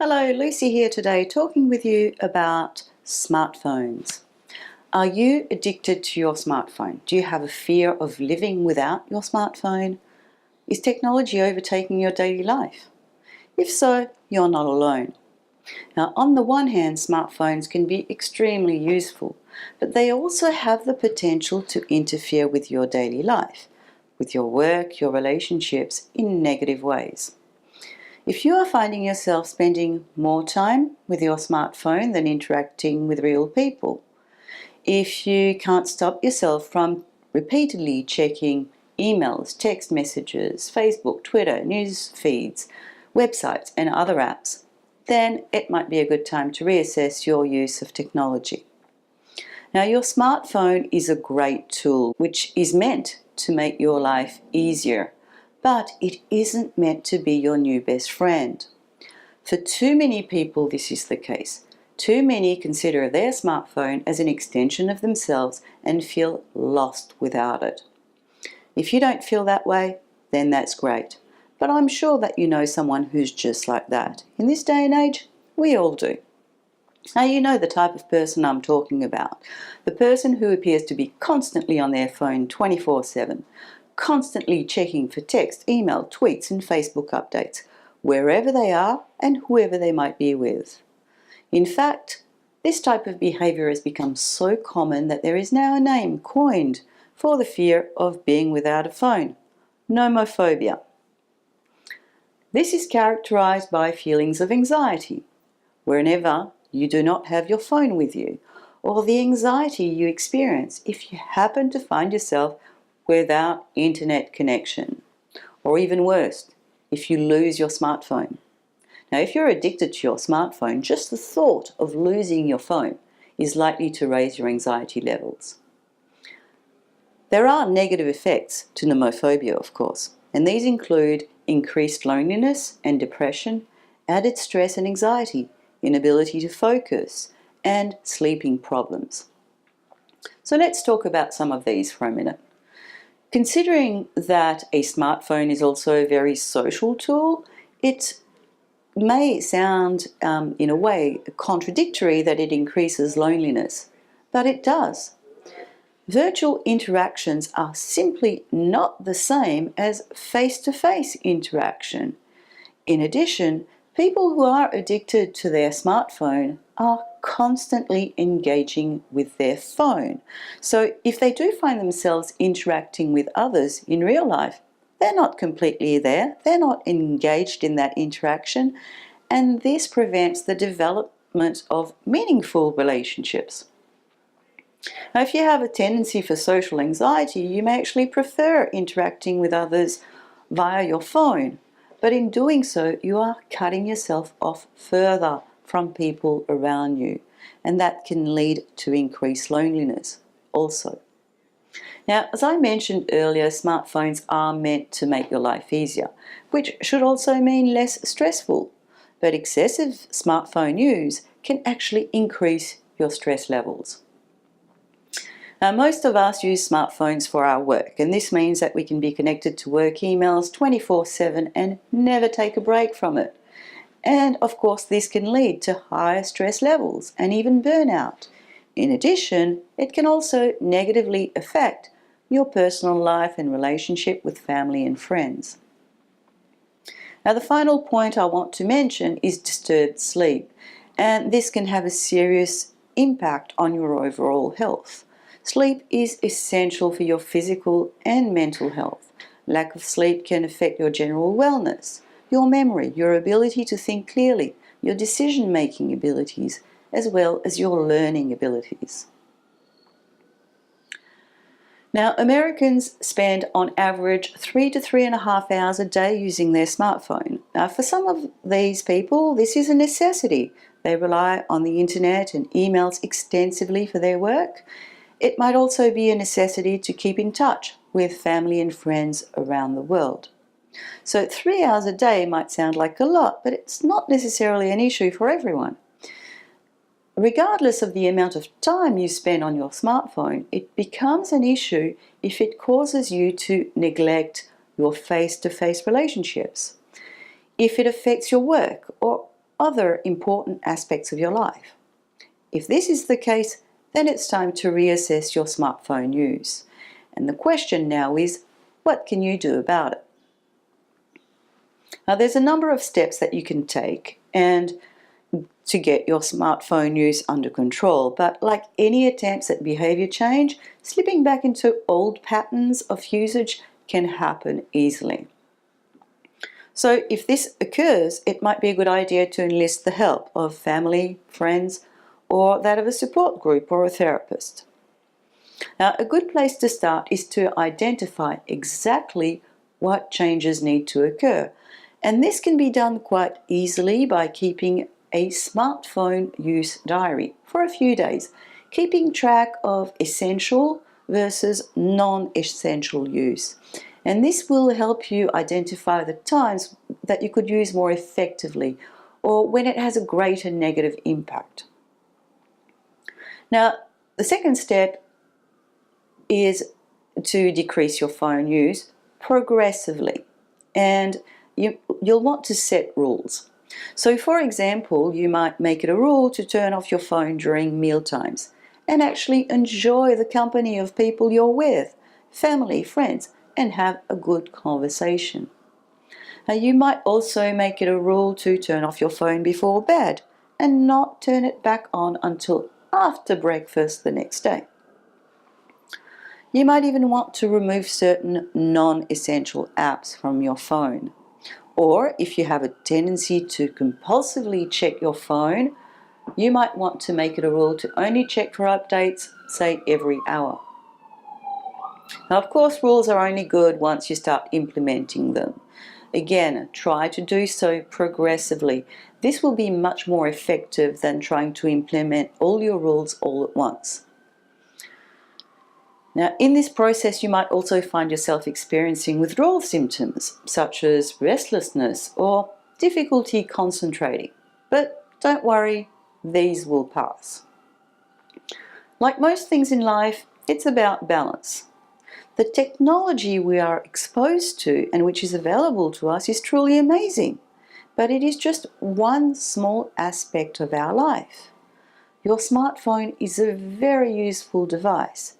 Hello, Lucy here today talking with you about smartphones. Are you addicted to your smartphone? Do you have a fear of living without your smartphone? Is technology overtaking your daily life? If so, you're not alone. Now, on the one hand, smartphones can be extremely useful, but they also have the potential to interfere with your daily life, with your work, your relationships in negative ways. If you are finding yourself spending more time with your smartphone than interacting with real people, if you can't stop yourself from repeatedly checking emails, text messages, Facebook, Twitter, news feeds, websites and other apps, then it might be a good time to reassess your use of technology. Now, your smartphone is a great tool which is meant to make your life easier, but it isn't meant to be your new best friend. For too many people this is the case. Too many consider their smartphone as an extension of themselves and feel lost without it. If you don't feel that way, then that's great. But I'm sure that you know someone who's just like that. In this day and age, we all do. Now you know the type of person I'm talking about. The person who appears to be constantly on their phone 24/7, constantly checking for text, email, tweets and Facebook updates, wherever they are and whoever they might be with. In fact, this type of behavior has become so common that there is now a name coined for the fear of being without a phone: nomophobia. This is characterized by feelings of anxiety whenever you do not have your phone with you, or the anxiety you experience if you happen to find yourself without internet connection, or even worse, if you lose your smartphone. Now, if you're addicted to your smartphone, just the thought of losing your phone is likely to raise your anxiety levels. There are negative effects to nomophobia, of course, and these include increased loneliness and depression, added stress and anxiety, inability to focus, and sleeping problems. So let's talk about some of these for a minute. Considering that a smartphone is also a very social tool, it may sound in a way contradictory that it increases loneliness, but it does. Virtual interactions are simply not the same as face-to-face interaction. In addition, people who are addicted to their smartphone are constantly engaging with their phone. So if they do find themselves interacting with others in real life, they're not completely there, they're not engaged in that interaction, and this prevents the development of meaningful relationships. Now, if you have a tendency for social anxiety, you may actually prefer interacting with others via your phone, but in doing so, you are cutting yourself off further from people around you, and that can lead to increased loneliness also. Now, as I mentioned earlier, smartphones are meant to make your life easier, which should also mean less stressful, but excessive smartphone use can actually increase your stress levels. Now, most of us use smartphones for our work, and this means that we can be connected to work emails 24/7 and never take a break from it. And of course, this can lead to higher stress levels and even burnout. In addition, it can also negatively affect your personal life and relationship with family and friends. Now, the final point I want to mention is disturbed sleep, and this can have a serious impact on your overall health. Sleep is essential for your physical and mental health. Lack of sleep can affect your general wellness, your memory, your ability to think clearly, your decision-making abilities, as well as your learning abilities. Now, Americans spend on average 3 to 3.5 hours a day using their smartphone. Now, for some of these people, this is a necessity. They rely on the internet and emails extensively for their work. It might also be a necessity to keep in touch with family and friends around the world. So 3 hours a day might sound like a lot, but it's not necessarily an issue for everyone. Regardless of the amount of time you spend on your smartphone, it becomes an issue if it causes you to neglect your face-to-face relationships, if it affects your work, or other important aspects of your life. If this is the case, then it's time to reassess your smartphone use. And the question now is, what can you do about it? Now, there's a number of steps that you can take and to get your smartphone use under control, but like any attempts at behavior change, slipping back into old patterns of usage can happen easily. So if this occurs, it might be a good idea to enlist the help of family, friends, or that of a support group or a therapist. Now, a good place to start is to identify exactly what changes need to occur. And this can be done quite easily by keeping a smartphone use diary for a few days, keeping track of essential versus non-essential use. And this will help you identify the times that you could use more effectively or when it has a greater negative impact. Now, the second step is to decrease your phone use progressively, and you'll want to set rules. So for example, you might make it a rule to turn off your phone during meal times and actually enjoy the company of people you're with, family, friends, and have a good conversation. Now, you might also make it a rule to turn off your phone before bed and not turn it back on until after breakfast the next day. You might even want to remove certain non-essential apps from your phone. Or if you have a tendency to compulsively check your phone, you might want to make it a rule to only check for updates, say every hour. Now, of course, rules are only good once you start implementing them. Again, try to do so progressively. This will be much more effective than trying to implement all your rules all at once. Now, in this process, you might also find yourself experiencing withdrawal symptoms, such as restlessness or difficulty concentrating. But don't worry, these will pass. Like most things in life, it's about balance. The technology we are exposed to and which is available to us is truly amazing, but it is just one small aspect of our life. Your smartphone is a very useful device,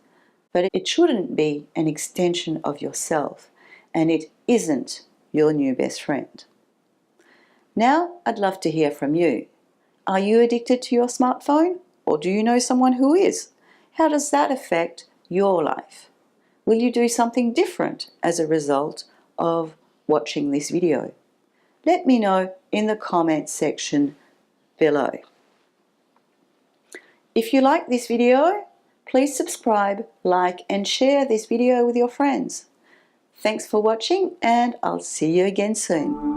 but it shouldn't be an extension of yourself, and it isn't your new best friend. Now, I'd love to hear from you. Are you addicted to your smartphone, or do you know someone who is? How does that affect your life? Will you do something different as a result of watching this video? Let me know in the comments section below. If you like this video, please subscribe, like, and share this video with your friends. Thanks for watching, and I'll see you again soon.